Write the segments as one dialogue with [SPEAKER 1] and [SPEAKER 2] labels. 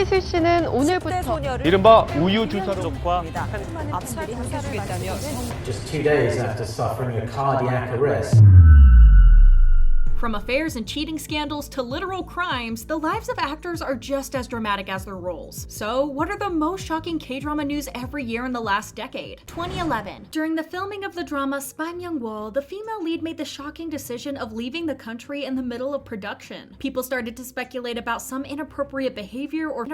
[SPEAKER 1] 김희슬 씨는 오늘부터
[SPEAKER 2] 이른바 우유 주사로
[SPEAKER 3] 압살을 당겨주겠다며
[SPEAKER 4] just 2 days after suffering a cardiac arrest.
[SPEAKER 5] From affairs and cheating scandals to literal crimes, the lives of actors are just as dramatic as their roles. So, what are the most shocking K-drama news every year in the last decade? 2011. During the filming of the drama Spy Myung-woo, the female lead made the shocking decision of leaving the country in the middle of production. People started to speculate about some inappropriate behavior or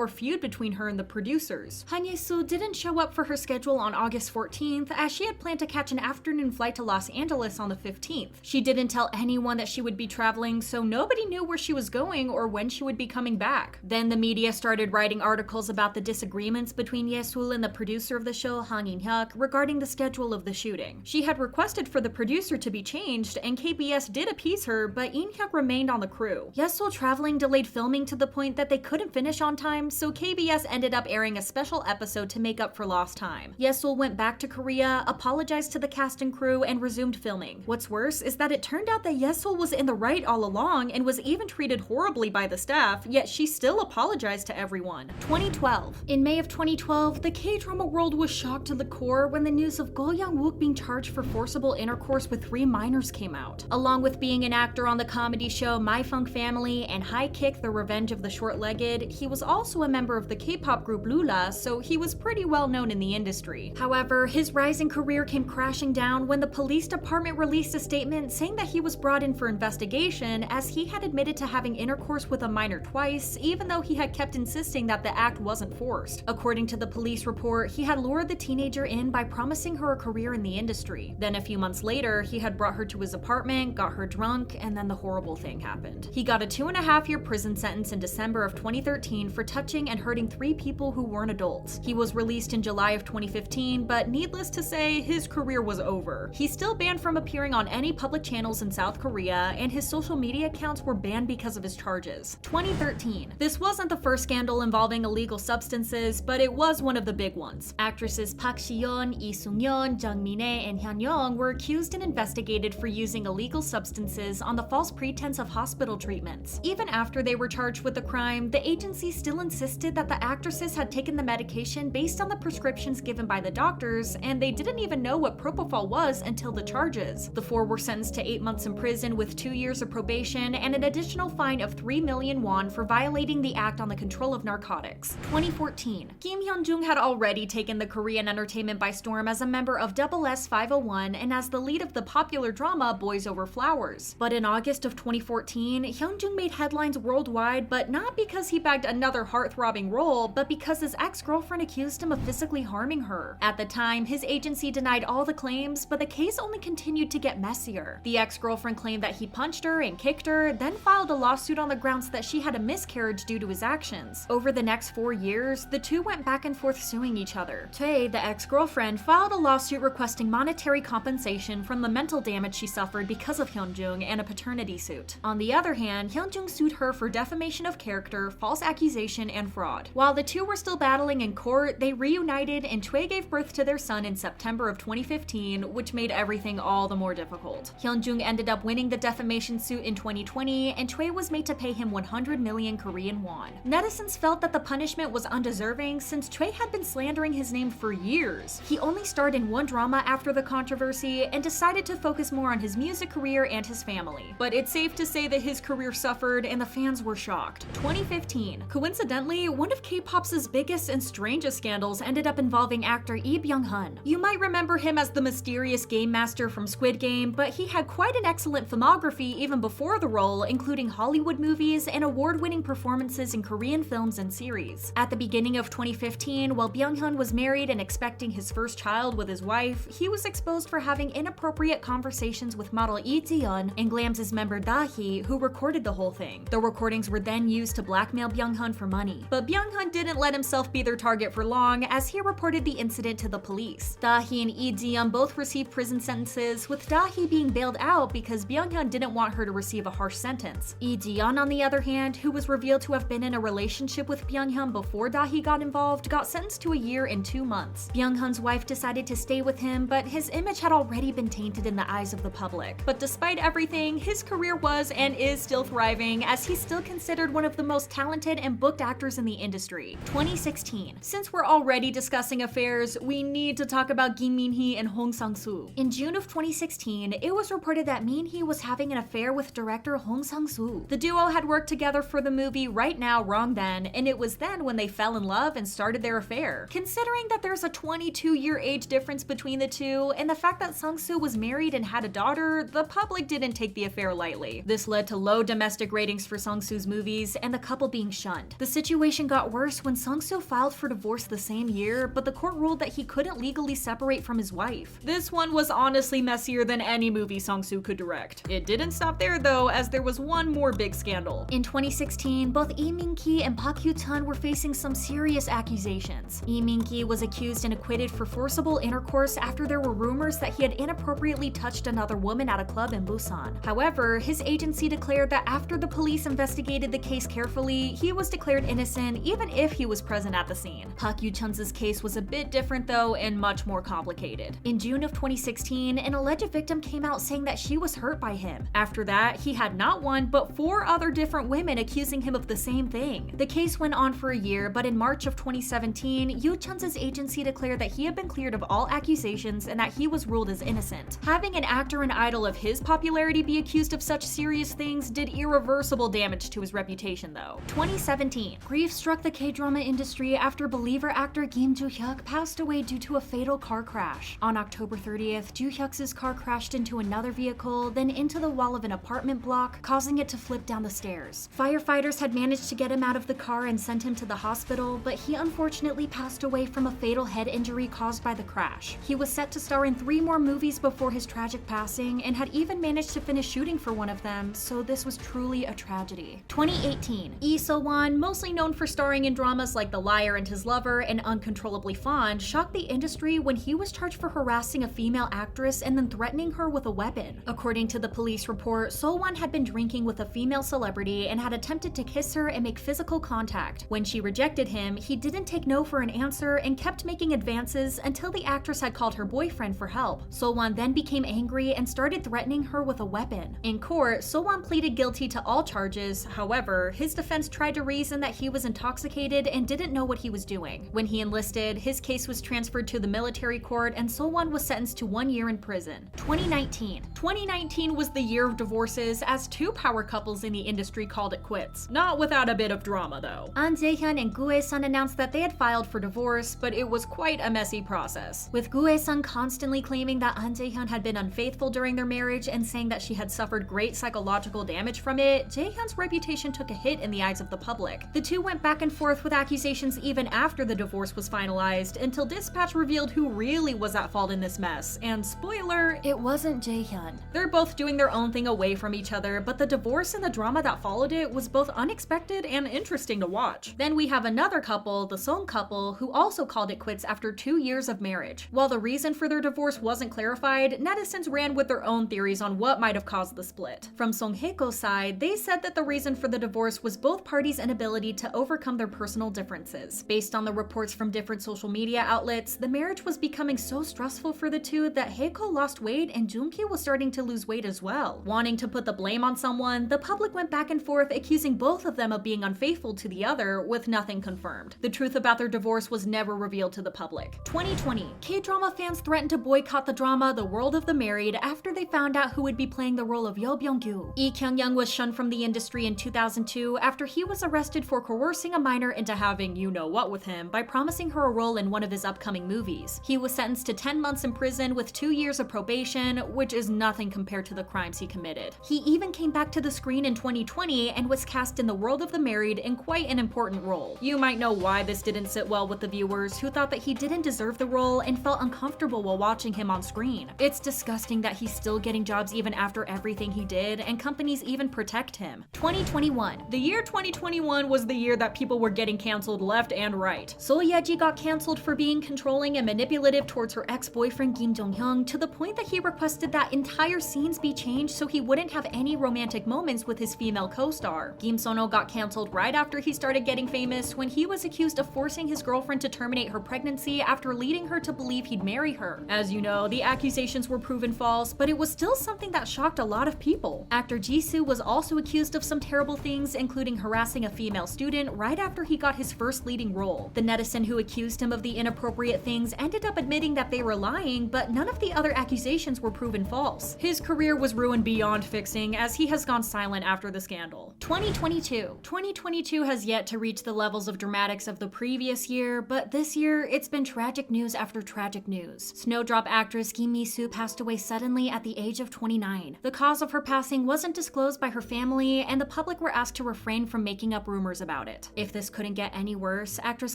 [SPEAKER 5] feud between her and the producers. Han Ye-soo didn't show up for her schedule on August 14th, as she had planned to catch an afternoon flight to Los Angeles on the 15th. She didn't tell anyone that she would be traveling, so nobody knew where she was going or when she would be coming back. Then the media started writing articles about the disagreements between Ye-sul and the producer of the show, Kang-Hyuk, regarding the schedule of the shooting. She had requested for the producer to be changed, and KBS did appease her, but In-hyuk remained on the crew. Ye-sul traveling delayed filming to the point that they couldn't finish on time, so KBS ended up airing a special episode to make up for lost time. Ye-sul went back to Korea, apologized to the cast and crew, and resumed filming. What's worse is that it turned out that Ye-sul was in the right all along and was even treated horribly by the staff, yet she still apologized to everyone. 2012. In May of 2012, the K-drama world was shocked to the core when the news of Go Young-wook being charged for forcible intercourse with 3 minors came out. Along with being an actor on the comedy show My Funk Family and High Kick: The Revenge of the Short-Legged, he was also a member of the K-pop group Lula, so he was pretty well known in the industry. However, his rising career came crashing down when the police department released a statement saying that he was brought in for investigation as he had admitted to having intercourse with a minor twice, even though he had kept insisting that the act wasn't forced. According to the police report, he had lured the teenager in by promising her a career in the industry. Then a few months later, he had brought her to his apartment, got her drunk, and then the horrible thing happened. He got a 2.5-year prison sentence in December of 2013 for touching and hurting 3 people who weren't adults. He was released in July of 2015, but needless to say, his career was over. He's still banned from appearing on any public channels in South Korea, and his social media accounts were banned because of his charges. 2013. This wasn't the first scandal involving illegal substances, but it was one of the big ones. Actresses Park Si-yeon, Lee Sung-yeon, Jung Min-ae, and Hyun Young were accused and investigated for using illegal substances on the false pretense of hospital treatments. Even after they were charged with the crime, the agency still insisted that the actresses had taken the medication based on the prescriptions given by the doctors, and they didn't even know what propofol was until the charges. The 4 were sentenced to 8 months in prison with 2 years of probation and an additional fine of 3 million won for violating the Act on the Control of Narcotics. 2014. Kim Hyun-jung had already taken the Korean entertainment by storm as a member of SS501 and as the lead of the popular drama Boys Over Flowers. But in August of 2014, Hyun-jung made headlines worldwide, but not because he bagged another heart-throbbing role, but because his ex-girlfriend accused him of physically harming her. At the time, his agency denied all the claims, but the case only continued to get messier. The ex-girlfriend claimed that he punched her and kicked her, then filed a lawsuit on the grounds that she had a miscarriage due to his actions. Over the next 4 years, the two went back and forth suing each other. Tae, the ex-girlfriend, filed a lawsuit requesting monetary compensation from the mental damage she suffered because of Hyun-jung and a paternity suit. On the other hand, Hyun-jung sued her for defamation of character, false accusation, and fraud. While the two were still battling in court, they reunited and Tae gave birth to their son in September of 2015, which made everything all the more difficult. Hyun-jung ended up winning the defamation suit in 2020, and Tae was made to pay him 100 million Korean won. Netizens felt that the punishment was undeserving since Tae had been slandering his name for years. He only starred in 1 drama after the controversy and decided to focus more on his music career and his family. But it's safe to say that his career suffered and the fans were shocked. 2015. Coincidentally, one of K-pop's biggest and strangest scandals ended up involving actor Lee Byung-hun. You might remember him as the mysterious game master from Squid Game, but he had quite an excellent filmography even before the role, including Hollywood movies and award-winning performances in Korean films and series. At the beginning of 2015, while Byung-hun was married and expecting his first child with his wife, he was exposed for having inappropriate conversations with model Lee Ji-yeon and Glam's member Da-hee, who recorded the whole thing. The recordings were then used to blackmail Byung-hun for money. But Byung-hun didn't let himself be their target for long, as he reported the incident to the police. Da-hee and Lee Ji-yeon both received prison sentences, with Da-hee being bailed out out because Byung-hyun didn't want her to receive a harsh sentence. Lee Ji-yeon, on the other hand, who was revealed to have been in a relationship with Byung-hyun before Dahi got involved, got sentenced to a year and 2 months. Byung-hyun's wife decided to stay with him, but his image had already been tainted in the eyes of the public. But despite everything, his career was and is still thriving, as he's still considered one of the most talented and booked actors in the industry. 2016. Since we're already discussing affairs, we need to talk about Geminhi and Sangsu. In June of 2016, it was reported that Minhee was having an affair with director Sangsu. The duo had worked together for the movie Right Now, Wrong Then, and it was then when they fell in love and started their affair. Considering that there's a 22-year age difference between the two, and the fact that Sangsu was married and had a daughter, the public didn't take the affair lightly. This led to low domestic ratings for Sangsu's movies, and the couple being shunned. The situation got worse when Sangsu filed for divorce the same year, but the court ruled that he couldn't legally separate from his wife. This one was honestly messier than any movie Sangsu could direct. It didn't stop there though, as there was one more big scandal. In 2016, both Lee Min-ki and Park Hyu-chun were facing some serious accusations. Lee Min-ki was accused and acquitted for forcible intercourse after there were rumors that he had inappropriately touched another woman at a club in Busan. However, his agency declared that after the police investigated the case carefully, he was declared innocent even if he was present at the scene. Park Hyu-chun's case was a bit different though, and much more complicated. In June of 2016, an alleged victim came out saying that she was hurt by him. After that, he had not one but 4 other different women accusing him of the same thing. The case went on for a year, but in March of 2017, Yoo-chun's agency declared that he had been cleared of all accusations and that he was ruled as innocent. Having an actor and idol of his popularity be accused of such serious things did irreversible damage to his reputation though. 2017. Grief struck the K-drama industry after believer actor Joo-Hyuk passed away due to a fatal car crash. On October 30th, Joo-Hyuk's car crashed into another vehicle, then into the wall of an apartment block, causing it to flip down the stairs. Firefighters had managed to get him out of the car and sent him to the hospital, but he unfortunately passed away from a fatal head injury caused by the crash. He was set to star in 3 more movies before his tragic passing, and had even managed to finish shooting for one of them, so this was truly a tragedy. 2018. Lee So-won, mostly known for starring in dramas like The Liar and His Lover and Uncontrollably Fond, shocked the industry when he was charged for harassing a female actress and then threatening her with a weapon. According to the police report, So-won had been drinking with a female celebrity and had attempted to kiss her and make physical contact. When she rejected him, he didn't take no for an answer and kept making advances until the actress had called her boyfriend for help. So-won then became angry and started threatening her with a weapon. In court, So-won pleaded guilty to all charges. However, his defense tried to reason that he was intoxicated and didn't know what he was doing. When he enlisted, his case was transferred to the military court and So-won was sentenced to 1 year in prison. 2019. 2019 was the year of divorces, as 2 power couples in the industry called it quits. Not without a bit of drama though. An Jae-hyun and Gu Hae-sun announced that they had filed for divorce, but it was quite a messy process, with Gu Hae-sun constantly claiming that An Jae-hyun had been unfaithful during their marriage and saying that she had suffered great psychological damage from it. Jae-hyun's reputation took a hit in the eyes of the public. The two went back and forth with accusations even after the divorce was finalized, until Dispatch revealed who really was at fault in this mess, and spoiler, it wasn't Jae-hyun. They're both doing their own thing away from each other, but the divorce and the drama that followed it was both unexpected and interesting to watch. Then we have another couple, the Song couple, who also called it quits after 2 years of marriage. While the reason for their divorce wasn't clarified, netizens ran with their own theories on what might have caused the split. From Song Hye-kyo's side, they said that the reason for the divorce was both parties' inability to overcome their personal differences. Based on the reports from different social media outlets, the marriage was becoming so stressful for the two that Hye-kyo lost weight and Joon-ki was starting to lose weight as well. Wanting to put the blame on someone, the public went back and forth accusing both of them of being unfaithful to the other, with nothing confirmed. The truth about their divorce was never revealed to the public. 2020. K-drama fans threatened to boycott the drama The World of the Married after they found out who would be playing the role of Yo Byung-gyu. Lee Kyung-young was shunned from the industry in 2002 after he was arrested for coercing a minor into having you-know-what with him by promising her a role in one of his upcoming movies. He was sentenced to 10 months in prison with 2 years of probation, which is nothing compared to the crimes he committed. He even came back to the screen in 2020 and was cast in The World of the Married in quite an important role. You might know why this didn't sit well with the viewers, who thought that he didn't deserve the role and felt uncomfortable while watching him on screen. It's disgusting that he's still getting jobs even after everything he did, and companies even protect him. 2021. The year 2021 was the year that people were getting canceled left and right. So Ye-ji got canceled for being controlling and manipulative towards her ex-boyfriend Kim Jong-hyun, to the point that he requested that entire their scenes be changed so he wouldn't have any romantic moments with his female co-star. Kim Sono got cancelled right after he started getting famous when he was accused of forcing his girlfriend to terminate her pregnancy after leading her to believe he'd marry her. As you know, the accusations were proven false, but it was still something that shocked a lot of people. Actor Jisoo was also accused of some terrible things, including harassing a female student right after he got his first leading role. The netizen who accused him of the inappropriate things ended up admitting that they were lying, but none of the other accusations were proven false. His career was ruined beyond fixing, as he has gone silent after the scandal. 2022 has yet to reach the levels of dramatics of the previous year, but this year it's been tragic news after tragic news. Snowdrop actress Geminhi passed away suddenly at the age of 29. The cause of her passing wasn't disclosed by her family, and the public were asked to refrain from making up rumors about it. If this couldn't get any worse, actress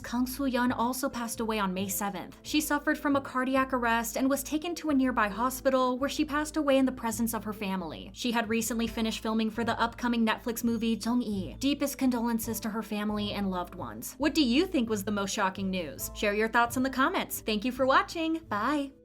[SPEAKER 5] Kang Yun also passed away on May 7th. She suffered from a cardiac arrest and was taken to a nearby hospital where she passed away in the presence of her family. She had recently finished filming for the upcoming Netflix movie Geminhi. Deepest condolences to her family and loved ones. What do you think was the most shocking news? Share your thoughts in the comments. Thank you for watching. Bye!